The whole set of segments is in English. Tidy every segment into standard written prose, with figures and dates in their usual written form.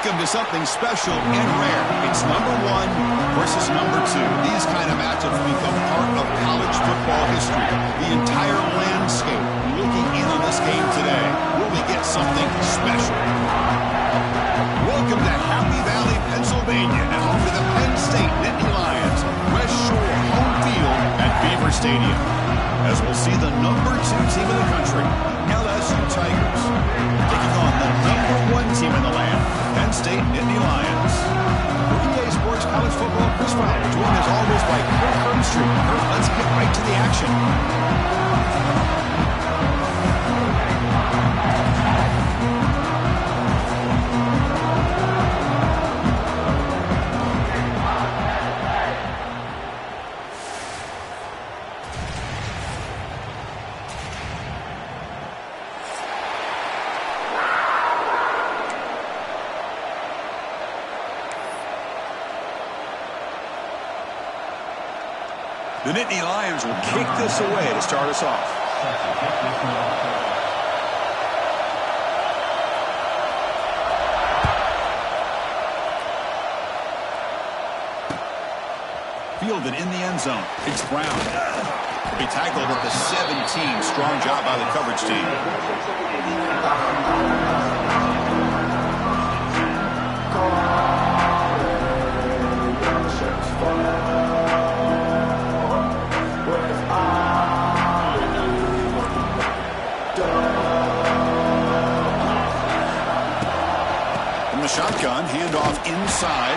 Welcome to something special and rare. It's number 1 versus number 2. These kind of matchups become part of college football history. The entire landscape looking in on this game today. Will we get something special? Welcome to Happy Valley, Pennsylvania, and home to the Penn State Nittany Lions. West Shore home field at Beaver Stadium. As we'll see the number 2 team in the country, LSU Tigers, taking on the number 1 team in the land, Penn State Nittany Lions. For EA Sports College Football, Chris Fowler, joined as always by Kurt Hermstreet. Kurt, let's get right to the action. The Nittany Lions will kick this away to start us off. Fielded in the end zone. It's Brown. He'll be tackled at the 17. Strong job by the coverage team. Shotgun, handoff inside,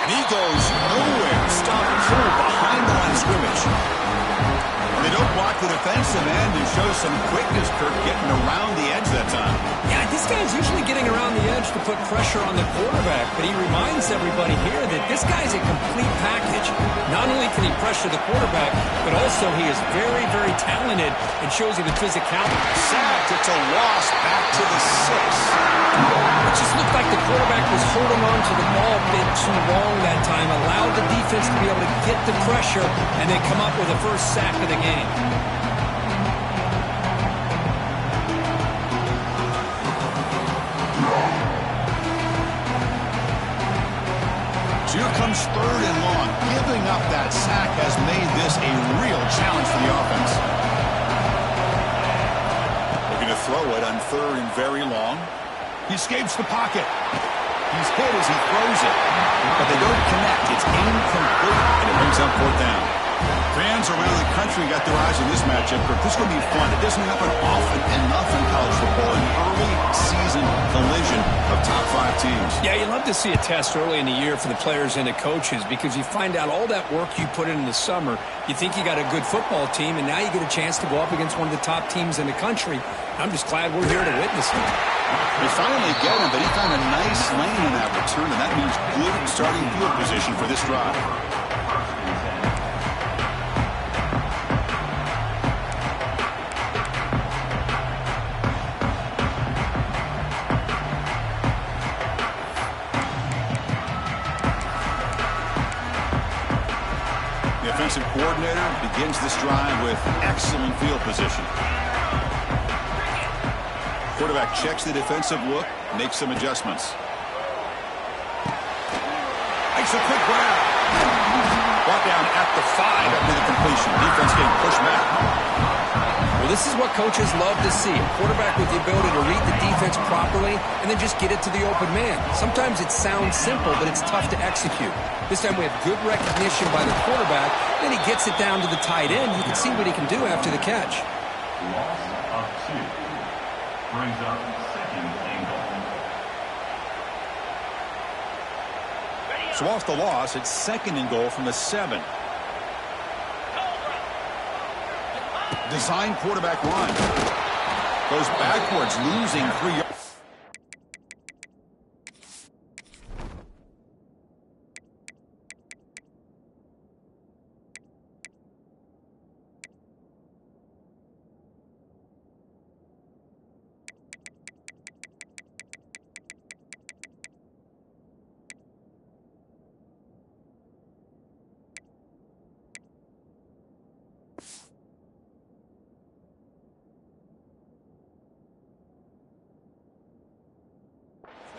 and he goes nowhere. Stopped full behind the line of scrimmage. And they don't block the defensive end and show some quickness, Kirk, getting around the edge that time. Yeah, this guy's usually getting around the edge to put pressure on the quarterback, but he reminds everybody here that this guy's a complete package. Not only can he pressure the quarterback, but also he is very, very talented and shows you the physicality. Sacked, it's a loss back to the 6. It just looked like the quarterback was holding on to the ball a bit too long that time, allowed the defense to be able to get the pressure, and then come up with the first sack of the game. So here comes 3rd and long. Giving up that sack has made this a real challenge for the offense. Looking to throw it on 3rd and very long. He escapes the pocket. He's hit as he throws it. But they don't connect. It's incomplete, and it brings up 4th down. Fans around the country got their eyes on this matchup. This is going to be fun. It doesn't happen often enough in college football. An early season collision of top 5 teams. Yeah, you love to see a test early in the year for the players and the coaches because you find out all that work you put in the summer. You think you got a good football team, and now you get a chance to go up against one of the top teams in the country. I'm just glad we're here to witness it. They finally get him, but he found a nice lane in that return, and that means good starting field position for this drive. The offensive coordinator begins this drive with excellent field position. Quarterback checks the defensive look, makes some adjustments. Makes a quick grab. Brought down at the 5 after the completion. Defense getting pushed back. Well, this is what coaches love to see. A quarterback with the ability to read the defense properly and then just get it to the open man. Sometimes it sounds simple, but it's tough to execute. This time we have good recognition by the quarterback. Then he gets it down to the tight end. You can see what he can do after the catch. Loss of 2. Brings up 2nd and goal. So off the loss, it's 2nd and goal from the 7. Design quarterback run. Goes backwards, losing 3 yards.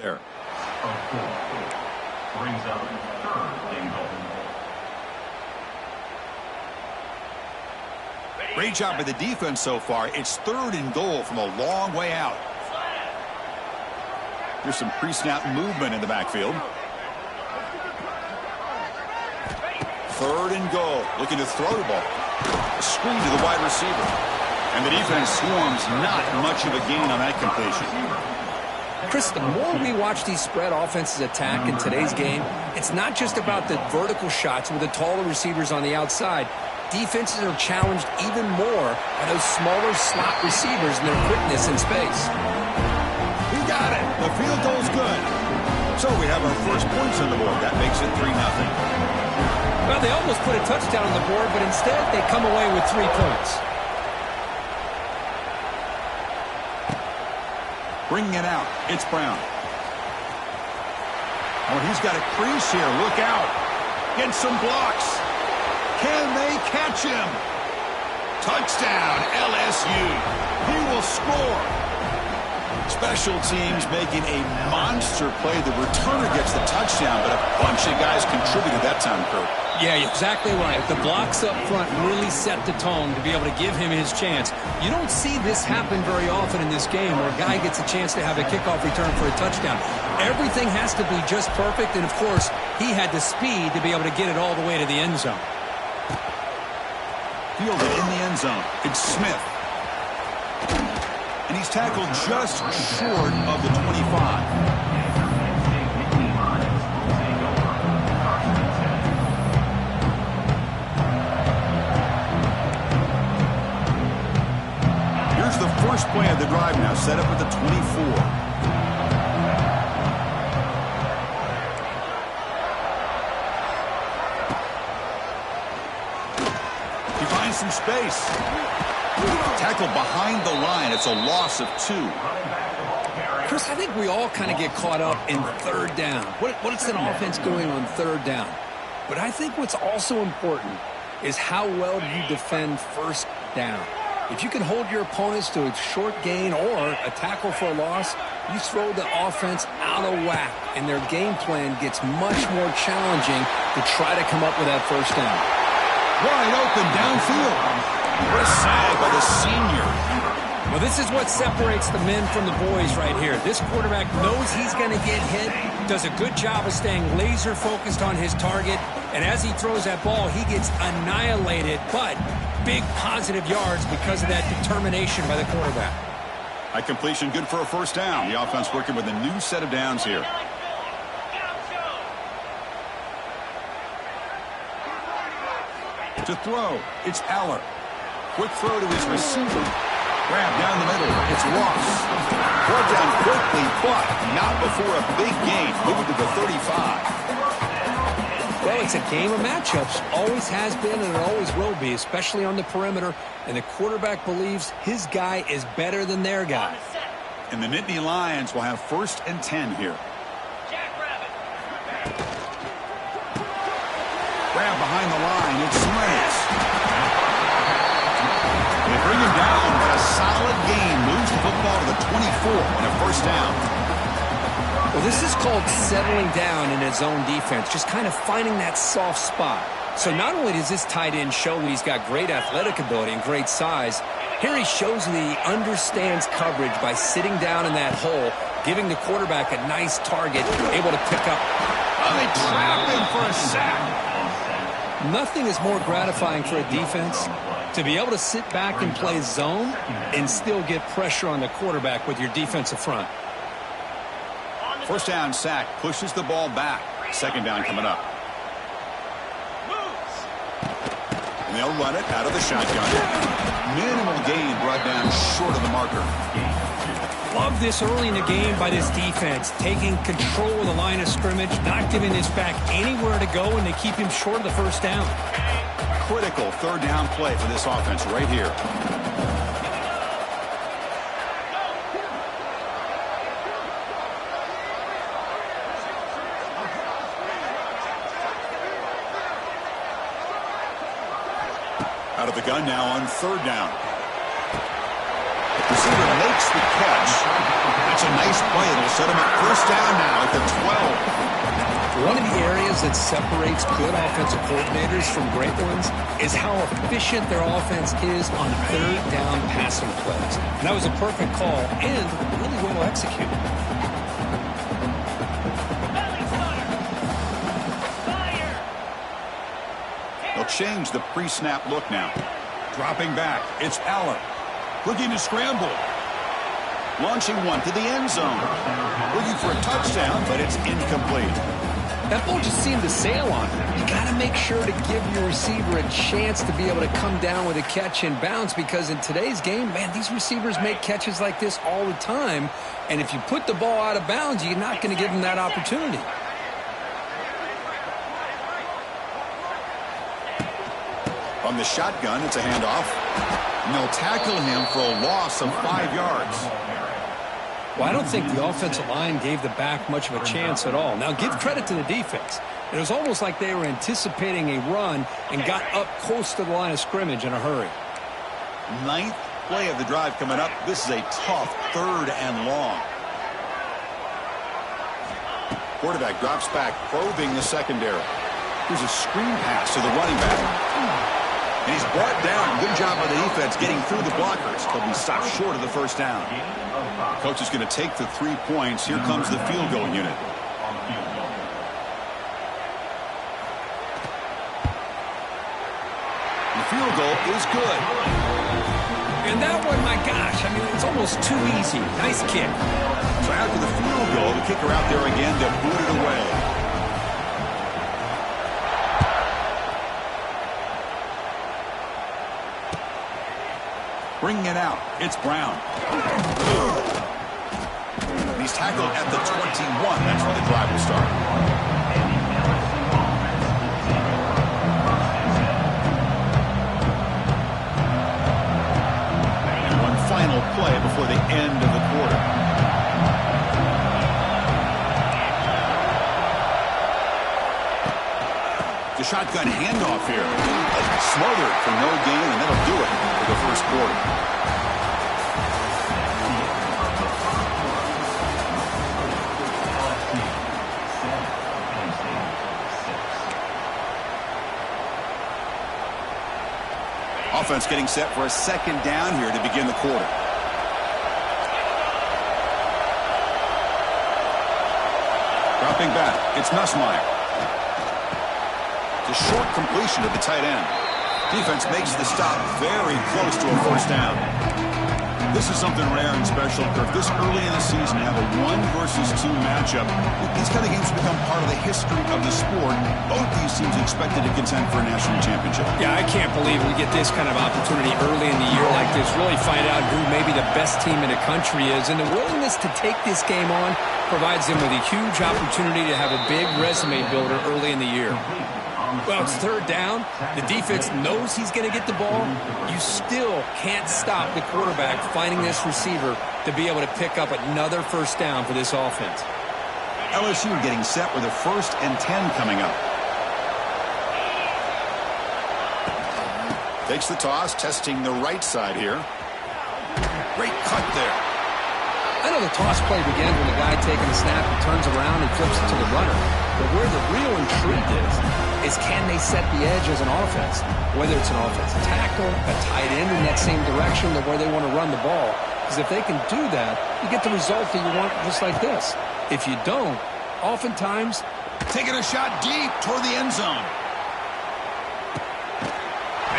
There. Brings up third and goal. Great job by the defense so far. It's 3rd and goal from a long way out. There's some pre-snap movement in the backfield. 3rd and goal. Looking to throw the ball. A screen to the wide receiver. And the defense swarms. Not much of a gain on that completion. Chris, the more we watch these spread offenses attack in today's game, it's not just about the vertical shots with the taller receivers on the outside. Defenses are challenged even more by those smaller slot receivers and their quickness in space. He got it. The field goal's good. So we have our first points on the board. That makes it 3-0. Well, they almost put a touchdown on the board, but instead they come away with 3 points. Bringing it out. It's Brown. Oh, he's got a crease here. Look out. Get some blocks. Can they catch him? Touchdown, LSU. He will score. Special teams making a monster play. The returner gets the touchdown, but a bunch of guys contributed that time, Kurt. Yeah, you're exactly right. The blocks up front really set the tone to be able to give him his chance. You don't see this happen very often in this game where a guy gets a chance to have a kickoff return for a touchdown. Everything has to be just perfect, and of course, he had the speed to be able to get it all the way to the end zone. Fielded in the end zone. It's Smith. And he's tackled just short of the 25. First play of the drive now, set up at the 24. He finds some space. Tackled behind the line. It's a loss of 2. Chris, I think we all kind of get caught up in 3rd down. What's an offense doing on 3rd down? But I think what's also important is how well do you defend 1st down. If you can hold your opponents to a short gain or a tackle for a loss, you throw the offense out of whack, and their game plan gets much more challenging to try to come up with that 1st down. Wide open downfield. What a sag by the senior. Well, this is what separates the men from the boys right here. This quarterback knows he's going to get hit, does a good job of staying laser focused on his target, and as he throws that ball, he gets annihilated, but big positive yards because of that determination by the quarterback. High completion, good for a 1st down. The offense working with a new set of downs here. To throw, it's Aller. Quick throw to his receiver. Grab down the middle. It's Ross. Brought down quickly, but not before a big gain. Moving to the 35. Well, it's a game of matchups. Always has been and it always will be, especially on the perimeter. And the quarterback believes his guy is better than their guy. And the Nittany Lions will have 1st and 10 here. Grab behind the line. It's Smith. They bring him down, but a solid gain moves the football to the 24 and a 1st down. Well, this is called settling down in his own defense, just kind of finding that soft spot. So not only does this tight end show that he's got great athletic ability and great size, here he shows that he understands coverage by sitting down in that hole, giving the quarterback a nice target, able to pick up. Oh, they trap him for a sack. Nothing is more gratifying for a defense to be able to sit back and play zone and still get pressure on the quarterback with your defensive front. 1st down sack, pushes the ball back. 2nd down coming up. And they'll run it out of the shotgun. Minimal gain brought down short of the marker. Love this early in the game by this defense, taking control of the line of scrimmage, not giving this back anywhere to go, and they keep him short of the 1st down. Critical 3rd down play for this offense right here. Out of the gun now on 3rd down. The receiver makes the catch. That's a nice play. It'll set him at first down now at the 12. One of the areas that separates good offensive coordinators from great ones is how efficient their offense is on third down passing plays. And that was a perfect call and really well executed. They'll change the pre-snap look now. Dropping back, it's Allen. Looking to scramble. Launching one to the end zone. Looking for a touchdown, but it's incomplete. That ball just seemed to sail on him. You got to make sure to give your receiver a chance to be able to come down with a catch and bounce, because in today's game, man, these receivers make catches like this all the time. And if you put the ball out of bounds, you're not going to give them that opportunity. From the shotgun, it's a handoff. And they'll tackle him for a loss of 5 yards. Well, I don't think the offensive line gave the back much of a chance at all. Now, give credit to the defense. It was almost like they were anticipating a run and got up close to the line of scrimmage in a hurry. 9th play of the drive coming up. This is a tough 3rd and long. Quarterback drops back, probing the secondary. Here's a screen pass to the running back. And he's brought down. Good job by the defense getting through the blockers. He'll be stopped short of the first down. Coach is going to take the 3 points. Here comes the field goal unit. The field goal is good. And that one, my gosh, I mean, it's almost too easy. Nice kick. So after the field goal, the kicker out there again to boot it away. Bringing it out, it's Brown. He's tackled at the 21. That's where the drive will start. And one final play before the end of the quarter. The shotgun handoff here. Smothered for no gain, and that'll do it for the first quarter. Offense getting set for a second down here to begin the quarter. Dropping back, it's Nussmeier. It's a short completion to the tight end. Defense makes the stop very close to a first down. This is something rare and special, Kirk. This early in the season, have a 1 versus 2 matchup. These kind of games become part of the history of the sport. Both these teams expected to contend for a national championship. Yeah, I can't believe we get this kind of opportunity early in the year like this. Really find out who maybe the best team in the country is. And the willingness to take this game on provides them with a huge opportunity to have a big resume builder early in the year. Well, it's third down. The defense knows he's going to get the ball. You still can't stop the quarterback finding this receiver to be able to pick up another first down for this offense. LSU getting set with a 1st and 10 coming up. Takes the toss, testing the right side here. Great cut there. I know the toss play begins when the guy taking the snap and turns around and flips it to the runner. But where the real intrigue is can they set the edge as an offense? Whether it's an offensive tackle, a tight end in that same direction to where they want to run the ball. Because if they can do that, you get the result that you want just like this. If you don't, oftentimes... Taking a shot deep toward the end zone.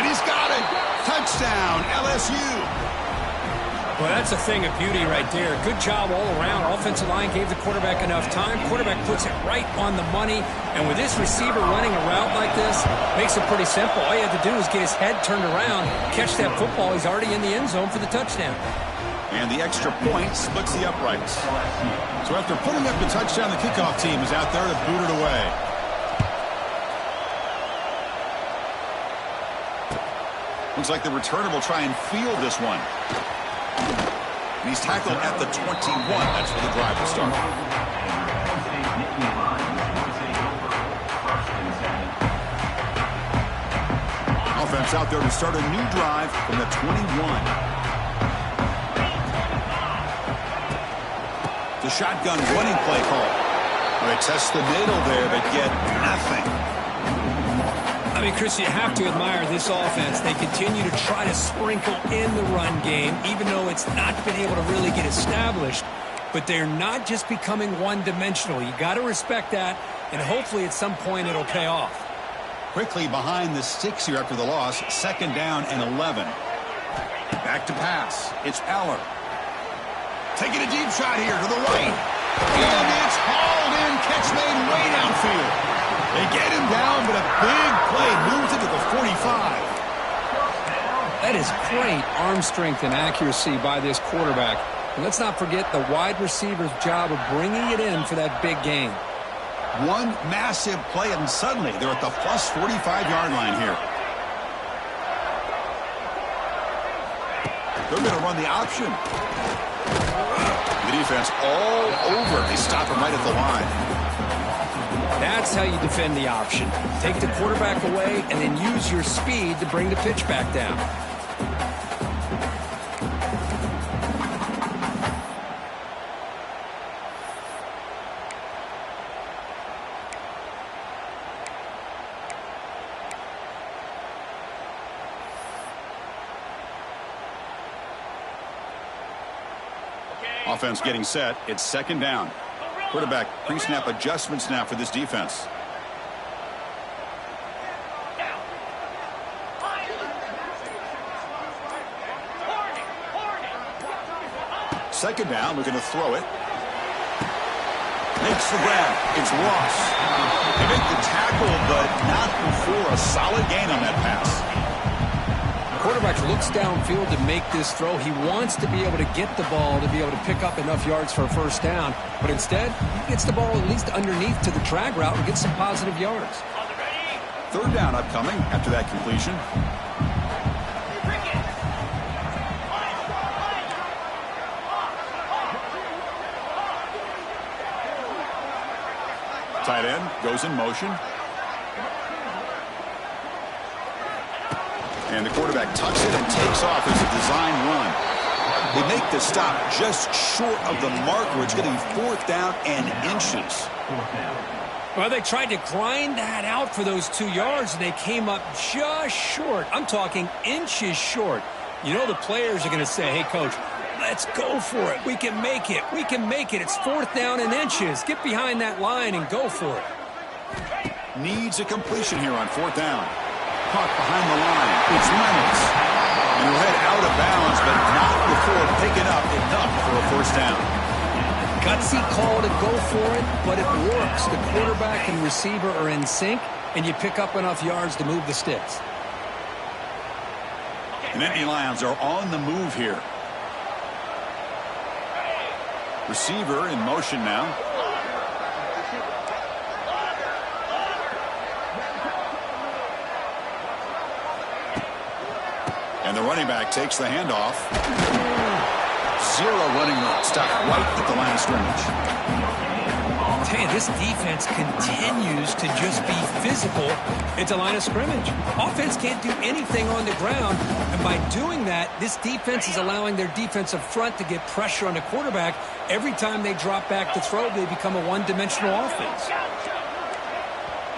And he's got it. Touchdown, LSU. Well, that's a thing of beauty right there. Good job all around. Offensive line gave the quarterback enough time. Quarterback puts it right on the money. And with this receiver running a route like this, makes it pretty simple. All you have to do is get his head turned around, catch that football. He's already in the end zone for the touchdown. And the extra point splits the uprights. So after putting up the touchdown, the kickoff team is out there to boot it away. Looks like the returner will try and field this one. And he's tackled at the 21. That's where the drive will start. Offense out there to start a new drive from the 21. shotgun running play call. Well, they test the middle there, but get nothing. I mean, Chris, you have to admire this offense. They continue to try to sprinkle in the run game, even though it's not been able to really get established. But they're not just becoming one-dimensional. You got to respect that, and hopefully at some point it'll pay off. Quickly behind the sticks here after the loss. 2nd down and 11. Back to pass. It's Aller. Taking a deep shot here to the right. And it's hauled in. Catch made way downfield. They get him down, but a big play moves it to the 45. That is great arm strength and accuracy by this quarterback. And let's not forget the wide receiver's job of bringing it in for that big gain. One massive play, and suddenly they're at the plus 45-yard line here. They're going to run the option. The defense all over. They stop him right at the line. That's how you defend the option. Take the quarterback away and then use your speed to bring the pitch back down. Offense getting set. It's 2nd down. Quarterback pre-snap adjustments now for this defense. Second down, looking to throw it. Makes the grab. It's Ross. They make the tackle, but not before a solid gain on that pass. Quarterback looks downfield to make this throw. He wants to be able to get the ball to be able to pick up enough yards for a first down. But instead, he gets the ball at least underneath to the drag route and gets some positive yards. 3rd down upcoming after that completion. Tight end goes in motion. And the quarterback tucks it and takes off as a design run. They make the stop just short of the marker. It's going to be 4th down and inches. Well, they tried to grind that out for those 2 yards, and they came up just short. I'm talking inches short. You know the players are going to say, hey, Coach, let's go for it. We can make it. We can make it. It's 4th down and inches. Get behind that line and go for it. Needs a completion here on 4th down. Caught behind the line. It's Reynolds. And he'll head out of bounds, but not before picking up enough for a first down. Gutsy call to go for it, but it works. The quarterback and receiver are in sync, and you pick up enough yards to move the sticks. And Nittany Lions are on the move here. Receiver in motion now. And the running back takes the handoff. 0 running room. Stuck right at the line of scrimmage. I'll tell you, this defense continues to just be physical at the line of scrimmage. Offense can't do anything on the ground, and by doing that, this defense is allowing their defensive front to get pressure on the quarterback. Every time they drop back to throw, they become a one-dimensional offense.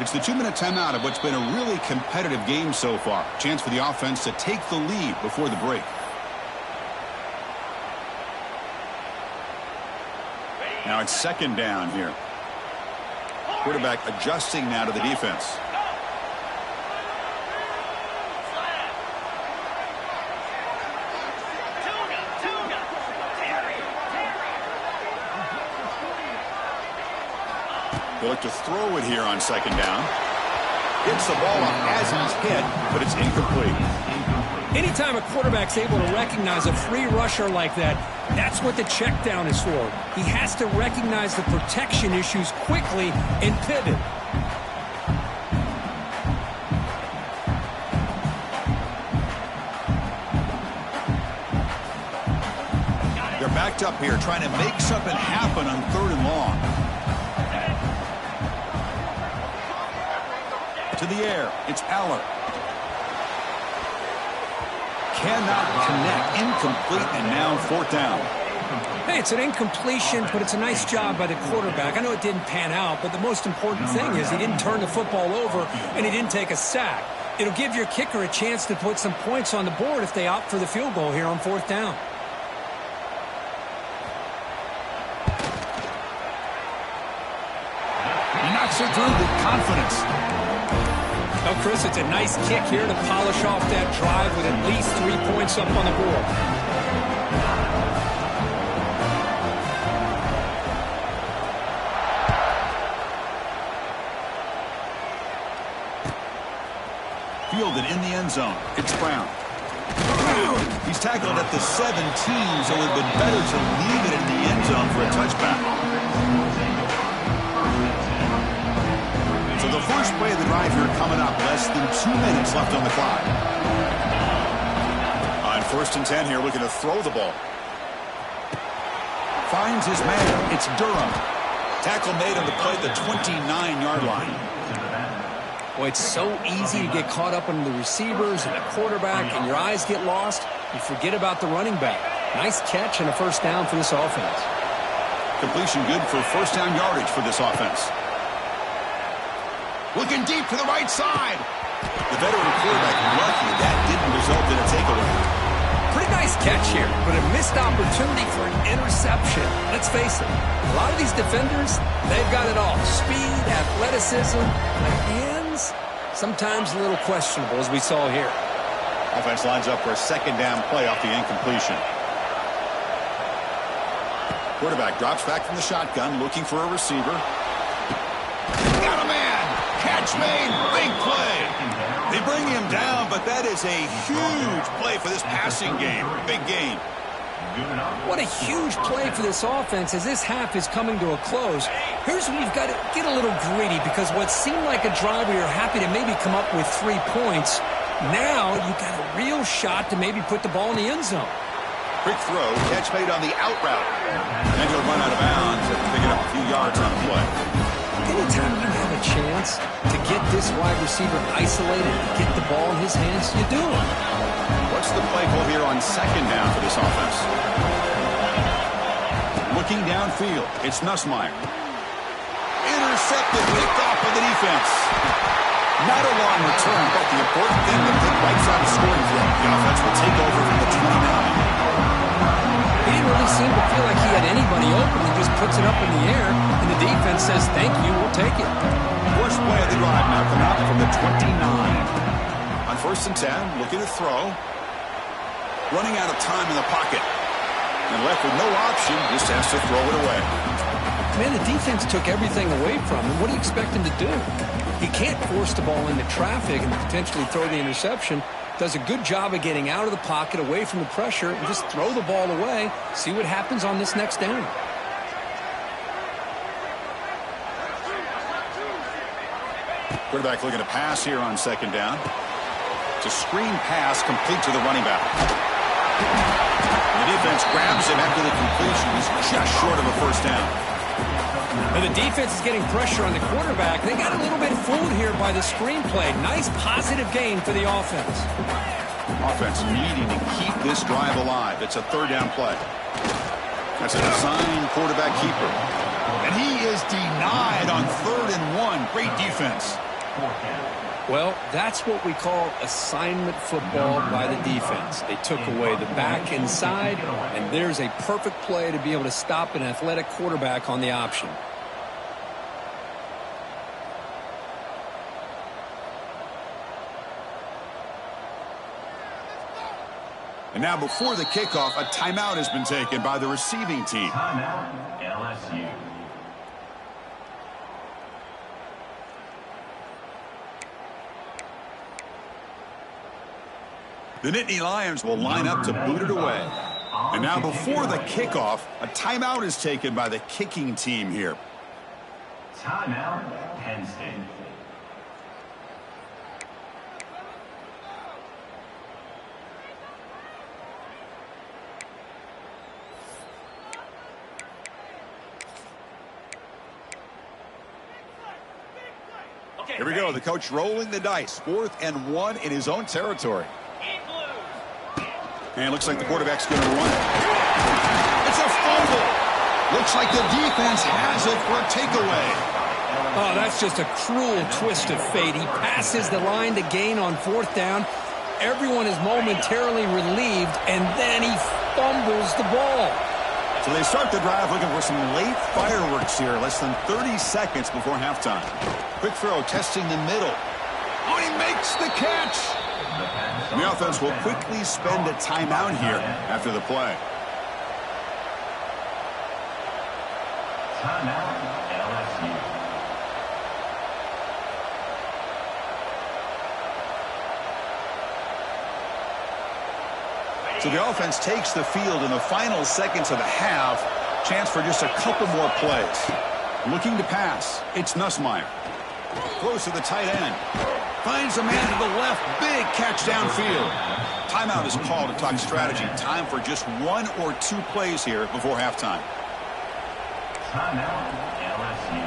It's the 2-minute timeout of what's been a really competitive game so far. Chance for the offense to take the lead before the break. Now it's 2nd down here. Quarterback adjusting now to the defense. They look to throw it here on 2nd down. Gets the ball up as he's hit, but it's incomplete. Anytime a quarterback's able to recognize a free rusher like that, that's what the check down is for. He has to recognize the protection issues quickly and pivot. They're backed up here trying to make something happen on 3rd and long. To the air, it's Aller. Cannot connect, incomplete, and now 4th down. Hey, it's an incompletion, but it's a nice job by the quarterback. I know it didn't pan out, but the most important thing is he didn't turn the football over and he didn't take a sack. It'll give your kicker a chance to put some points on the board if they opt for the field goal here on 4th down. He knocks it through with confidence. Now, Chris, it's a nice kick here to polish off that drive with at least 3 points up on the board. Fielded in the end zone. It's Brown. He's tackled at the 17, so it would have been better to leave it in the end zone for a touchback. So the first play of the drive here coming up. Less than 2 minutes left on the clock. On 1st and 10 here, looking to throw the ball. Finds his man. It's Durham. Tackle made on the play at the 29-yard line. Boy, it's so easy to get caught up in the receivers and the quarterback, and your eyes get lost. You forget about the running back. Nice catch and a 1st down for this offense. Completion good for 1st down yardage for this offense. Looking deep to the right side. The veteran quarterback lucky that didn't result in a takeaway. Pretty nice catch here, but a missed opportunity for an interception. Let's face it, a lot of these defenders, they've got it all. Speed, athleticism, but hands, sometimes a little questionable, as we saw here. Offense lines up for a 2nd down play off the incompletion. Quarterback drops back from the shotgun, looking for a receiver. Got a man! Catch made! Big play! They bring him down, but that is a huge play for this passing game. Big gain. What a huge play for this offense as this half is coming to a close. Here's where you've got to get a little greedy, because what seemed like a drive where you're happy to maybe come up with 3 points, now you've got a real shot to maybe put the ball in the end zone. Quick throw, catch made on the out route. And then he'll run out of bounds and pick it up a few yards on the play. Anytime you have a chance to get this wide receiver isolated and get the ball in his hands, you do it. What's the play call here on 2nd down for this offense? Looking downfield, it's Nussmeier. Intercepted, picked off by the defense. Not a long return, but the important thing, to pick right side of scoring field. The offense will take over from the 29. He didn't really seem to feel like he had anybody open. He just puts it up in the air, and the defense says, thank you, we'll take it. First play of the drive now coming out from the 29. On 1st and 10, looking to throw. Running out of time in the pocket. And left with no option, just has to throw it away. Man, the defense took everything away from him. What do you expect him to do? He can't force the ball into traffic and potentially throw the interception. Does a good job of getting out of the pocket, away from the pressure, and just throw the ball away. See what happens on this next down. Quarterback looking to pass here on 2nd down. It's a screen pass complete to the running back. The defense grabs him after the completion. He's just short of a 1st down. And the defense is getting pressure on the quarterback. They got a little bit fooled here by the screenplay. Nice positive gain for the offense. Offense needing to keep this drive alive. It's a 3rd down play. That's a design quarterback keeper. And he is denied on 3rd and 1. Great defense. Well, that's what we call assignment football by the defense. They took away the back inside, and there's a perfect play to be able to stop an athletic quarterback on the option. And now before the kickoff, a timeout has been taken by the receiving team. Timeout, LSU. The Nittany Lions will line up to boot it away. And now before the kickoff, a timeout is taken by the kicking team here. Timeout, Penn State. Here we go. The coach rolling the dice. 4th and 1 in his own territory. And it looks like the quarterback's going to run it. It's a Looks like the defense has it for a takeaway. Oh, that's just a cruel twist of fate. He passes the line to gain on 4th down. Everyone is momentarily relieved, and then he fumbles the ball. So they start the drive looking for some late fireworks here, less than 30 seconds before halftime. Quick throw, testing the middle. Oh, he makes the catch. And the offense will quickly spend a timeout here after the play. Timeout, LSU. So the offense takes the field in the final seconds of the half. Chance for just a couple more plays. Looking to pass. It's Nussmeier. Close to the tight end. Finds a man to the left. Big catch downfield. Timeout is called to talk strategy. Time for just 1 or 2 plays here before halftime. Timeout, LSU.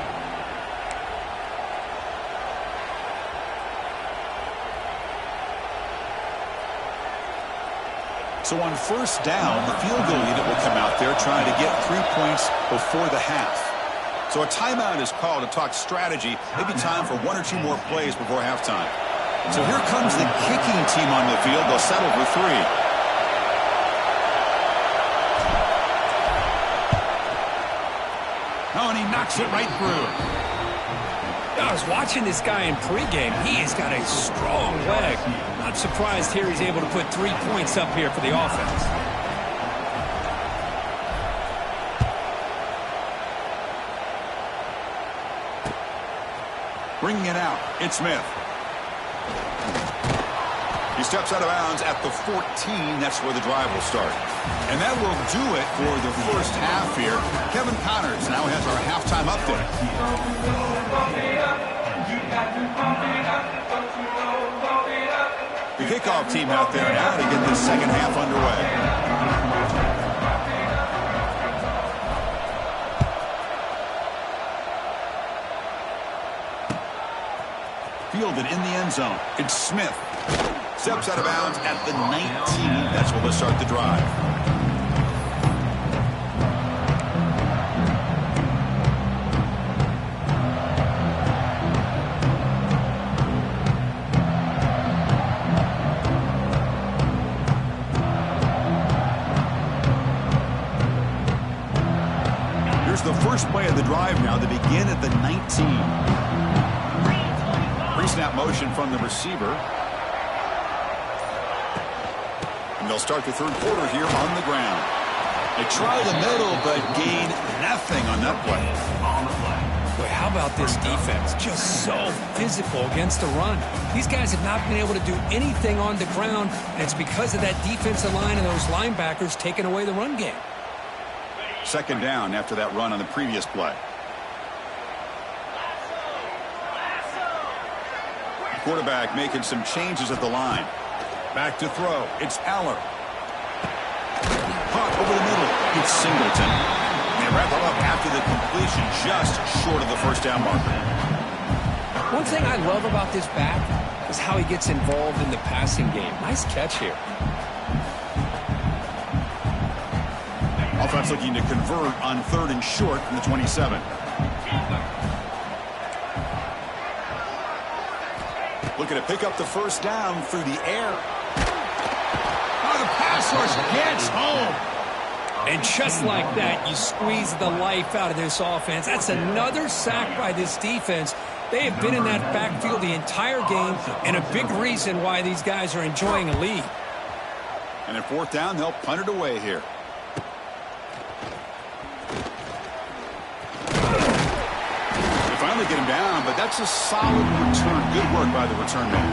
So on 1st down, the field goal unit will come out there trying to get 3 points before the half. So a timeout is called to talk strategy. Maybe time for 1 or 2 more plays before halftime. So here comes the kicking team on the field. They'll settle for 3. Oh, and he knocks it right through. I was watching this guy in pregame. He has got a strong leg. Not surprised here he's able to put 3 points up here for the offense. Bringing it out, it's Smith. He steps out of bounds at the 14. That's where the drive will start. And that will do it for the first half here. Kevin Connors now has our halftime update. The kickoff team out there now to get this second half underway. Fielded in the end zone. It's Smith. Steps out of bounds at the 19. That's where they'll start the drive. Here's the first play of the drive now. They begin at the 19. Pre-snap motion from the receiver. And they'll start the 3rd quarter here on the ground. They try the middle, but gain nothing on that play. Boy, how about this defense? Just so physical against the run. These guys have not been able to do anything on the ground, and it's because of that defensive line and those linebackers taking away the run game. 2nd down after that run on the previous play. Quarterback making some changes at the line. Back to throw. It's Aller. Caught over the middle. It's Singleton. They wrap it up after the completion, just short of the 1st down marker. One thing I love about this back is how he gets involved in the passing game. Nice catch here. Offense looking to convert on 3rd and short from the 27. Looking to pick up the 1st down through the air. Oh, the pass rush gets home. And just like that, you squeeze the life out of this offense. That's another sack by this defense. They have been in that backfield the entire game, and a big reason why these guys are enjoying a lead. And at 4th down, they'll punt it away here. Finally get him down, but that's a solid return. Good work by the return man.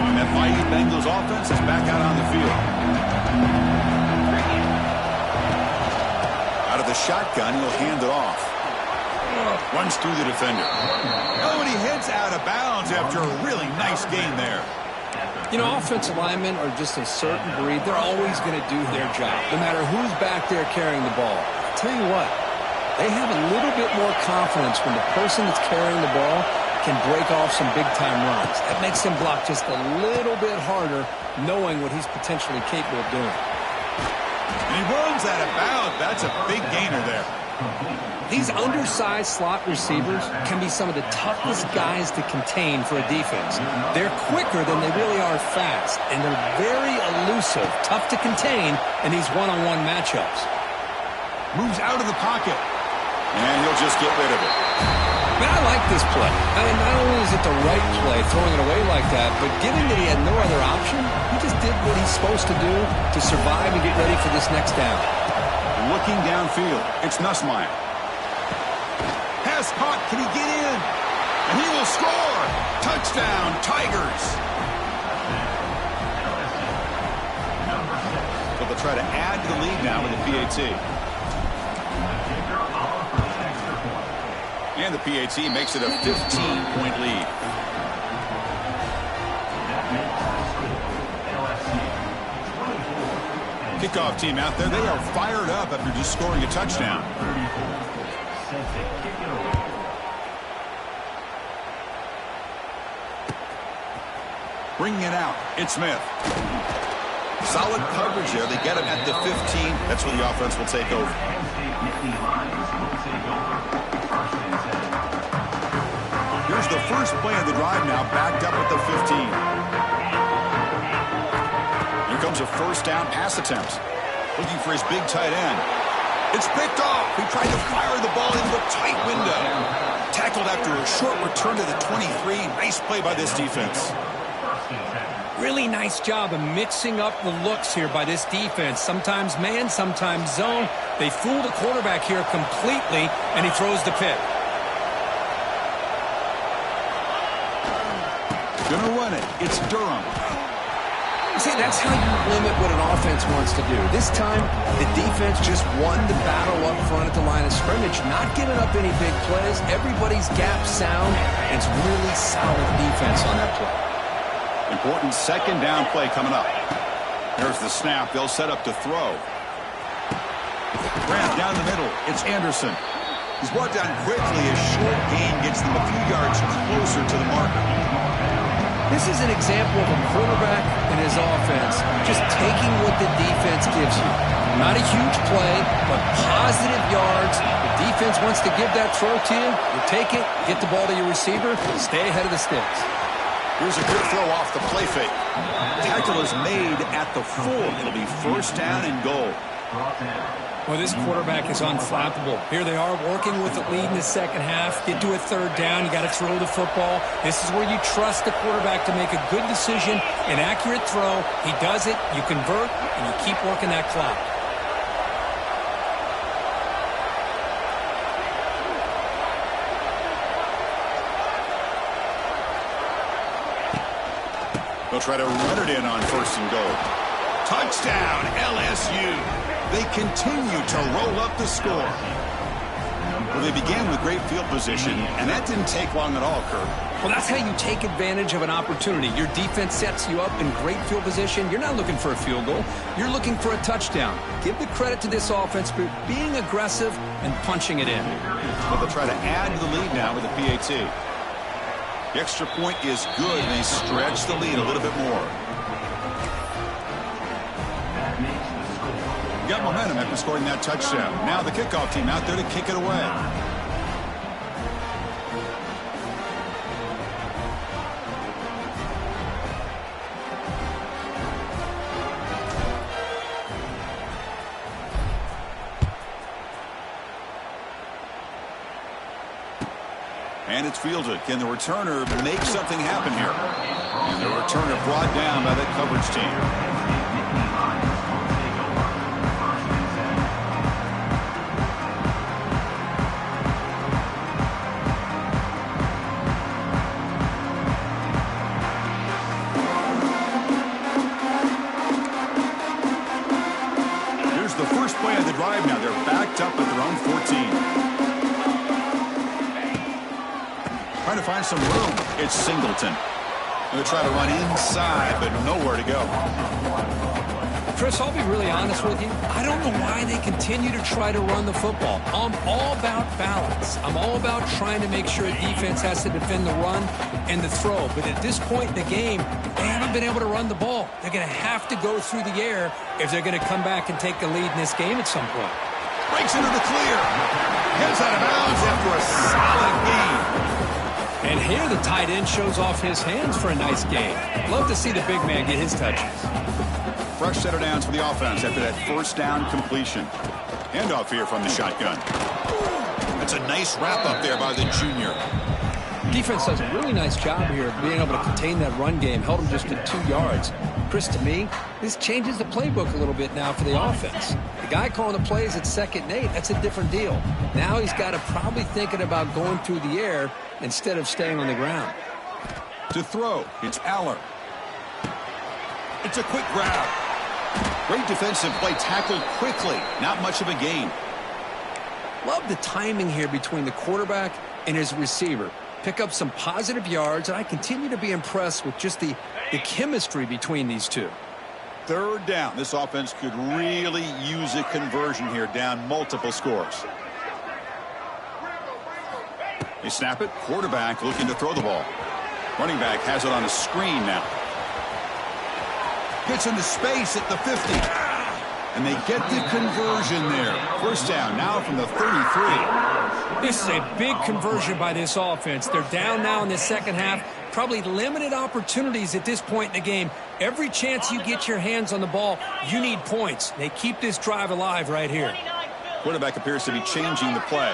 And that mighty Bengals offense is back out on the field. Out of the shotgun, he'll hand it off. Runs through the defender. Oh, and he heads out of bounds after a really nice gain there. You know, offensive linemen are just a certain breed. They're always going to do their job, no matter who's back there carrying the ball. I'll tell you what, they have a little bit more confidence when the person that's carrying the ball can break off some big-time runs. That makes him block just a little bit harder, knowing what he's potentially capable of doing. And he runs out of bounds. That's a big gainer there. These undersized slot receivers can be some of the toughest guys to contain for a defense. They're quicker than they really are fast, and they're very elusive, tough to contain in these one-on-one matchups. Moves out of the pocket. And he'll just get rid of it. Man, I like this play. I mean, not only is it the right play, throwing it away like that, but given that he had no other option, he just did what he's supposed to do to survive and get ready for this next down. Looking downfield, it's Nussmeier. Pass caught, can he get in? And he will score! Touchdown, Tigers! So they'll try to add to the lead now with the PAT. And the PAT makes it a 15-point lead. Kickoff team out there, they are fired up after just scoring a touchdown. Bringing it out, it's Smith. Solid coverage there. They get him at the 15. That's where the offense will take over. Here's the first play of the drive now, backed up at the 15. Here comes a first down pass attempt. Looking for his big tight end. It's picked off. He tried to fire the ball into a tight window. Tackled after a short return to the 23. Nice play by this defense. Really nice job of mixing up the looks here by this defense. Sometimes man, sometimes zone. They fool the quarterback here completely, and he throws the pick. Gonna run it. It's Durham. See, that's how you limit what an offense wants to do. This time, the defense just won the battle up front at the line of scrimmage, not giving up any big plays. Everybody's gap sound, and it's really solid defense on that play. Important second down play coming up. There's the snap. They'll set up to throw. Grant down the middle. It's Anderson. He's brought down quickly. A short gain gets them a few yards closer to the marker. This is an example of a quarterback and his offense just taking what the defense gives you. Not a huge play, but positive yards. The defense wants to give that throw to you. You take it, get the ball to your receiver, stay ahead of the sticks. Here's a good throw off the play fake. Tackle is made at the 4. It'll be first down and goal. Well, this quarterback is unflappable. Here they are working with the lead in the second half. Get to a third down. You got to throw the football. This is where you trust the quarterback to make a good decision, an accurate throw. He does it, you convert, and you keep working that clock. They'll try to run it in on first and goal. Touchdown, LSU. They continue to roll up the score. Well, they began with great field position, and that didn't take long at all, Kirk. Well, that's how you take advantage of an opportunity. Your defense sets you up in great field position. You're not looking for a field goal. You're looking for a touchdown. Give the credit to this offense for being aggressive and punching it in. Well, they'll try to add to the lead now with the PAT. The extra point is good, and they stretch the lead a little bit more. Got momentum after scoring that touchdown. Now the kickoff team out there to kick it away. And it's fielded. Can the returner make something happen here? And the returner brought down by that coverage team. Drive now. They're backed up at their own 14. Trying to find some room. It's Singleton. Going to try to run inside, but nowhere to go. Chris, I'll be really honest with you. I don't know why they continue to try to run the football. I'm all about balance. I'm all about trying to make sure defense has to defend the run and the throw. But at this point in the game, they haven't been able to run the ball. They're going to have to go through the air if they're going to come back and take the lead in this game at some point. Breaks into the clear. Gets out of bounds after a solid gain. And here the tight end shows off his hands for a nice gain. Love to see the big man get his touches. Fresh set of downs for the offense after that first down completion. Handoff here from the shotgun. That's a nice wrap up there by the junior. Defense does a really nice job here of being able to contain that run game. Held him just at 2 yards. Chris, to me, this changes the playbook a little bit now for the offense. The guy calling the plays at 2nd and 8, that's a different deal. Now he's got to probably thinking about going through the air instead of staying on the ground. To throw, it's Aller. It's a quick grab. Great defensive play, tackled quickly. Not much of a gain. Love the timing here between the quarterback and his receiver. Pick up some positive yards, and I continue to be impressed with just the chemistry between these two. 3rd down. This offense could really use a conversion here, down multiple scores. They snap it. Quarterback looking to throw the ball. Running back has it on a screen now. Gets into space at the 50. And they get the conversion there. 1st down now from the 33. This is a big conversion by this offense. They're down now in the second half. Probably limited opportunities at this point in the game. Every chance you get your hands on the ball, you need points. They keep this drive alive right here. Quarterback appears to be changing the play.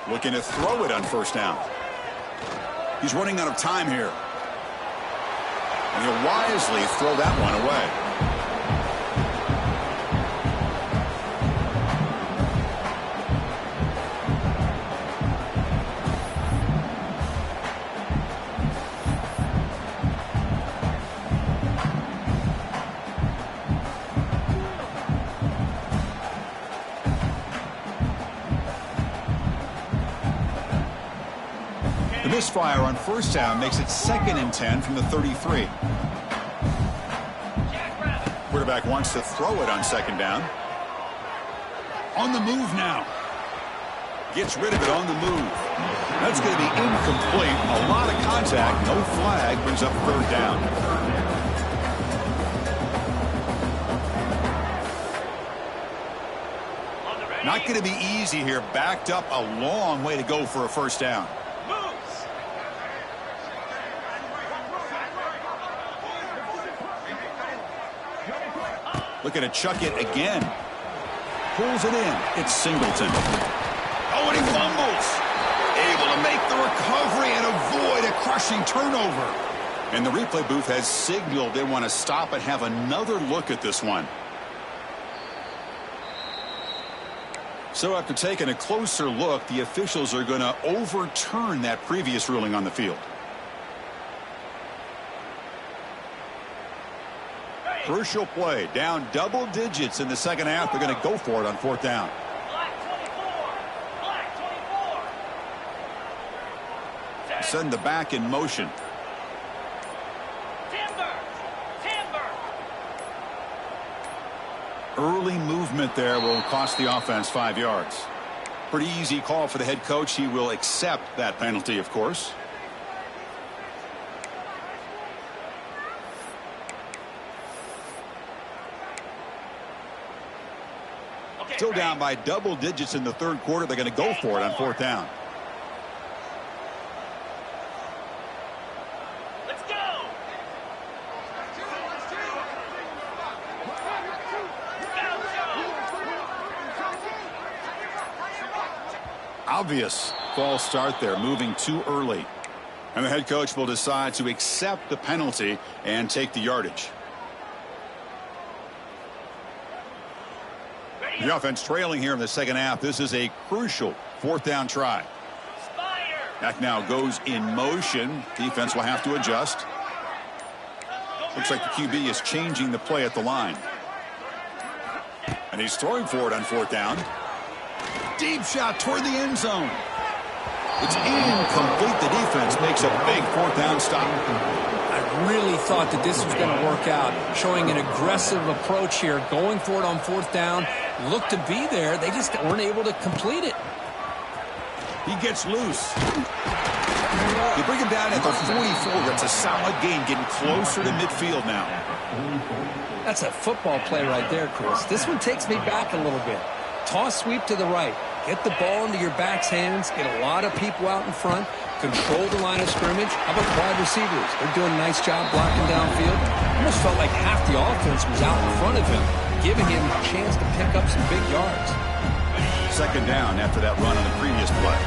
Looking to throw it on 1st down. He's running out of time here. And he'll wisely throw that one away. The misfire on 1st down makes it 2nd and 10 from the 33. Quarterback wants to throw it on 2nd down. On the move now. Gets rid of it on the move. That's going to be incomplete. A lot of contact. No flag. Brings up 3rd down. Not going to be easy here. Backed up a long way to go for a 1st down. Looking to chuck it again. Pulls it in. It's Singleton. Oh, and he fumbles. Able to make the recovery and avoid a crushing turnover. And the replay booth has signaled they want to stop and have another look at this one. So after taking a closer look, the officials are going to overturn that previous ruling on the field. Crucial play, down double digits in the second half. They're going to go for it on 4th down. Send the back in motion. Early movement there will cost the offense 5 yards. Pretty easy call for the head coach. He will accept that penalty, of course. Still down by double digits in the 3rd quarter. They're going to go for it on 4th down. Let's go. Obvious false start there, moving too early. And the head coach will decide to accept the penalty and take the yardage. The offense trailing here in the second half. This is a crucial 4th down try. Back now goes in motion. Defense will have to adjust. Looks like the QB is changing the play at the line. And he's throwing for it on 4th down. Deep shot toward the end zone. It's incomplete. The defense makes a big 4th down stop. I really thought that this was going to work out, showing an aggressive approach here, going for it on fourth down, looked to be there. They just weren't able to complete it. He gets loose. You bring him down at the 44. That's a solid gain, getting closer to midfield now. That's a football play right there, Chris. This one takes me back a little bit. Toss sweep to the right. Get the ball into your back's hands. Get a lot of people out in front. Control the line of scrimmage. How about the wide receivers? They're doing a nice job blocking downfield. Almost felt like half the offense was out in front of him, giving him a chance to pick up some big yards. Second down after that run on the previous play.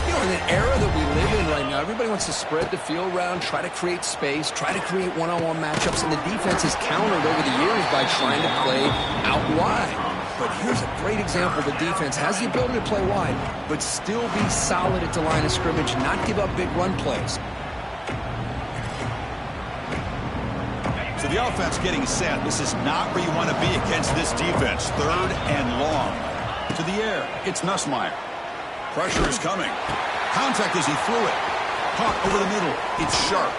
You know, in the era that we live in right now, everybody wants to spread the field around, try to create space, try to create one-on-one matchups, and the defense has countered over the years by trying to play out wide. But here's a great example. The defense has the ability to play wide, but still be solid at the line of scrimmage, not give up big run plays. So the offense getting set. This is not where you want to be against this defense. Third and long. To the air. It's Nussmeier. Pressure is coming. Contact as he threw it. Caught over the middle. It's sharp.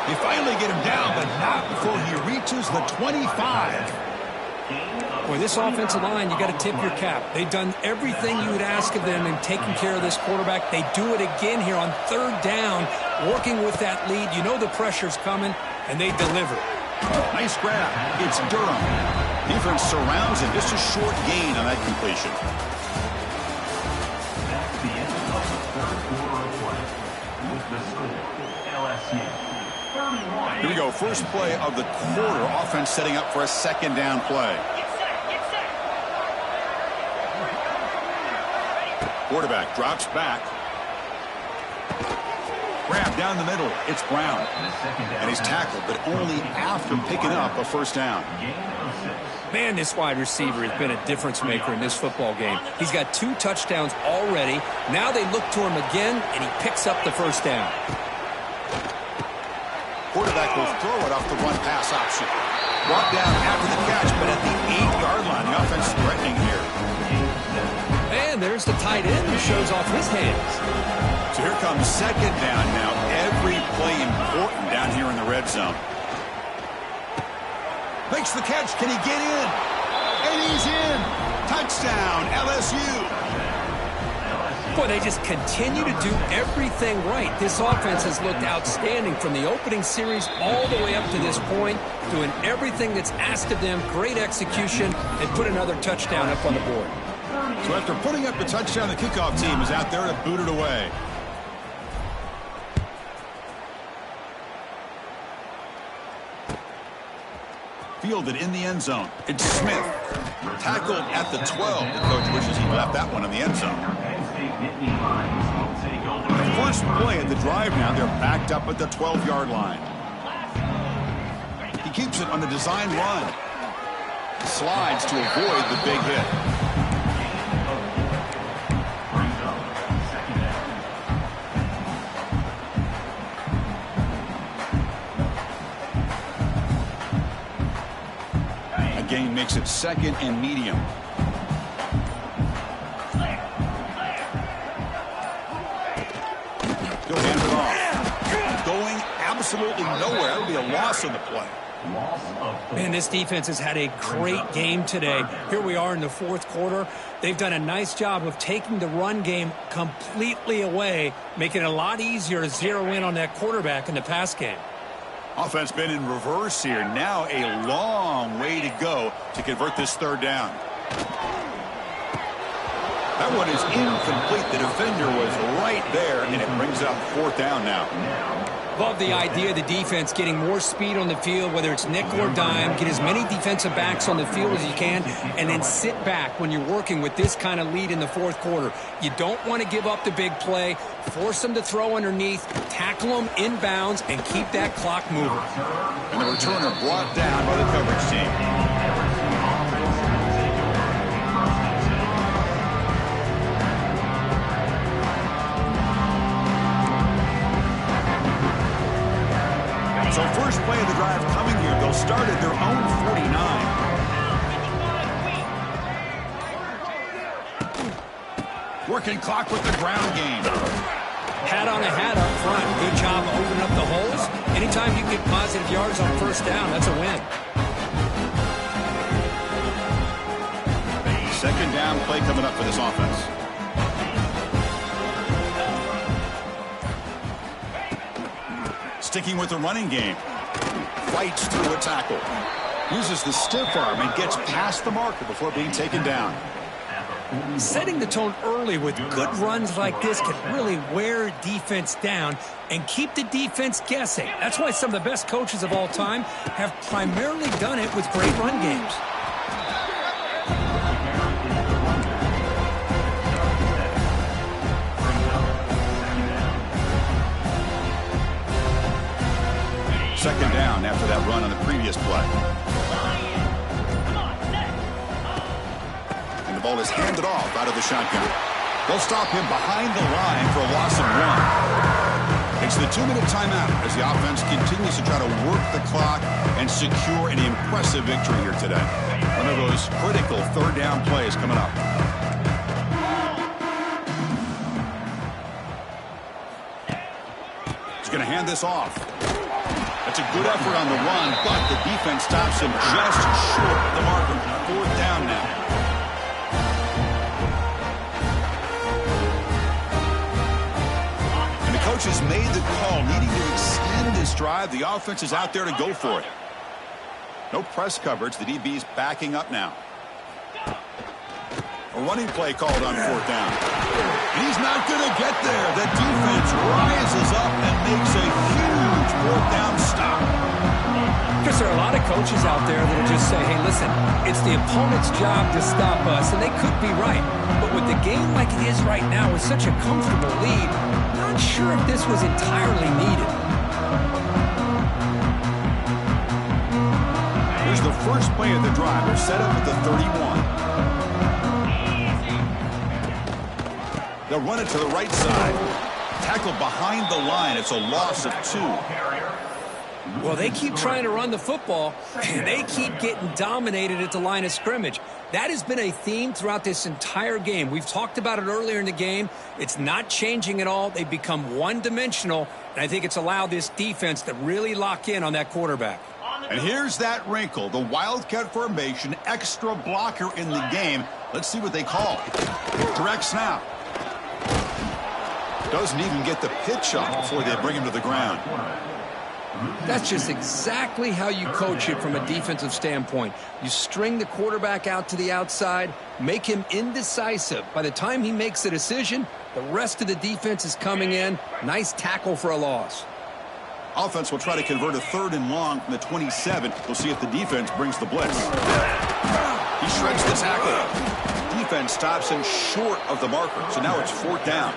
They finally get him down, but not before he reaches the 25. Boy, this offensive line, you got to tip your cap. They've done everything you would ask of them in taking care of this quarterback. They do it again here on third down, working with that lead. You know the pressure's coming, and they deliver. Nice grab. It's Durham. Defense surrounds him. Just a short gain on that completion. That's the end of the third quarter of play. With the score, LSU 31. Here we go. First play of the quarter. Offense setting up for a second down play. Quarterback drops back. Grab down the middle. It's Brown. And he's tackled, but only after picking up a first down. Man, this wide receiver has been a difference maker in this football game. He's got 2 touchdowns already. Now they look to him again, and he picks up the first down. Quarterback will throw it off the run pass option. Brought down after the catch, but at the 8-yard line. The offense threatening here. And there's the tight end who shows off his hands. So here comes second down now. Every play important down here in the red zone. Makes the catch. Can he get in? And he's in. Touchdown, LSU. Boy, they just continue to do everything right. This offense has looked outstanding from the opening series all the way up to this point, doing everything that's asked of them. Great execution, and put another touchdown up on the board. So after putting up the touchdown, the kickoff team is out there to boot it away. Fielded in the end zone. It's Smith. Tackled at the 12. The coach wishes he left that one in the end zone. The first play at the drive now, they're backed up at the 12-yard line. He keeps it on the design run. Slides to avoid the big hit. Gain makes it second and medium. He'll hand it off. Going absolutely nowhere. It'll be a loss on the play. Man, this defense has had a great game today. Here we are in the fourth quarter. They've done a nice job of taking the run game completely away, making it a lot easier to zero in on that quarterback in the pass game. Offense been in reverse here. Now a long way to go to convert this third down. That one is incomplete. The defender was right there, and it brings up fourth down now. Love the idea of the defense getting more speed on the field, whether it's nickel or dime. Get as many defensive backs on the field as you can, and then sit back when you're working with this kind of lead in the fourth quarter. You don't want to give up the big play. Force them to throw underneath, tackle them inbounds, and keep that clock moving. And the returner brought down by the coverage team. So first play of the drive coming here. They'll start at their own 49. Working clock with the ground game. Hat on a hat up front. Good job opening up the holes. Anytime you get positive yards on first down, that's a win. Second down play coming up for this offense. Sticking with the running game. Fights through a tackle. Uses the stiff arm and gets past the marker before being taken down. Setting the tone early with good runs like this can really wear defense down and keep the defense guessing. That's why some of the best coaches of all time have primarily done it with great run games. Second down after that run on the previous play. And the ball is handed off out of the shotgun. They'll stop him behind the line for a loss of 1. It's the 2-minute timeout as the offense continues to try to work the clock and secure an impressive victory here today. One of those critical third down plays coming up. He's going to hand this off. That's a good effort on the run, but the defense stops him just short of the marker. Fourth down now. And the coach has made the call, needing to extend this drive. The offense is out there to go for it. No press coverage. The DB's backing up now. A running play called on fourth down. He's not going to get there. The defense rises up and makes a huge fourth down stop. Because there are a lot of coaches out there that will just say, hey, listen, it's the opponent's job to stop us, and they could be right. But with the game like it is right now with such a comfortable lead, not sure if this was entirely needed. Here's the first play of the drive. They're set up at the 31. They'll run it to the right side. Tackled behind the line. It's a loss of 2. Well, they keep trying to run the football, and they keep getting dominated at the line of scrimmage. That has been a theme throughout this entire game. We've talked about it earlier in the game. It's not changing at all. They've become one-dimensional, and I think it's allowed this defense to really lock in on that quarterback. And here's that wrinkle. The Wildcat formation, extra blocker in the game. Let's see what they call. Direct snap. Doesn't even get the pitch up before they bring him to the ground. That's just exactly how you coach it from a defensive standpoint. You string the quarterback out to the outside, make him indecisive. By the time he makes a decision, the rest of the defense is coming in. Nice tackle for a loss. Offense will try to convert a 3rd and long from the 27. We'll see if the defense brings the blitz. He shreds the tackle. Defense stops him short of the marker, so now it's 4th down.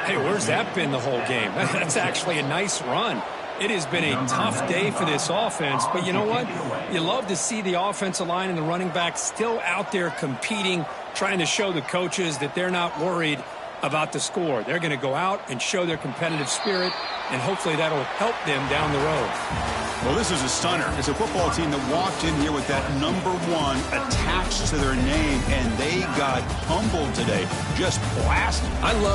Hey, where's that been the whole game? That's actually a nice run. It has been a tough day for this offense, but you know what? You love to see the offensive line and the running back still out there competing, trying to show the coaches that they're not worried about the score. They're going to go out and show their competitive spirit, and hopefully that'll help them down the road. Well, this is a stunner. It's a football team that walked in here with that number 1 attached to their name, and they got humbled today. Just blasted. I love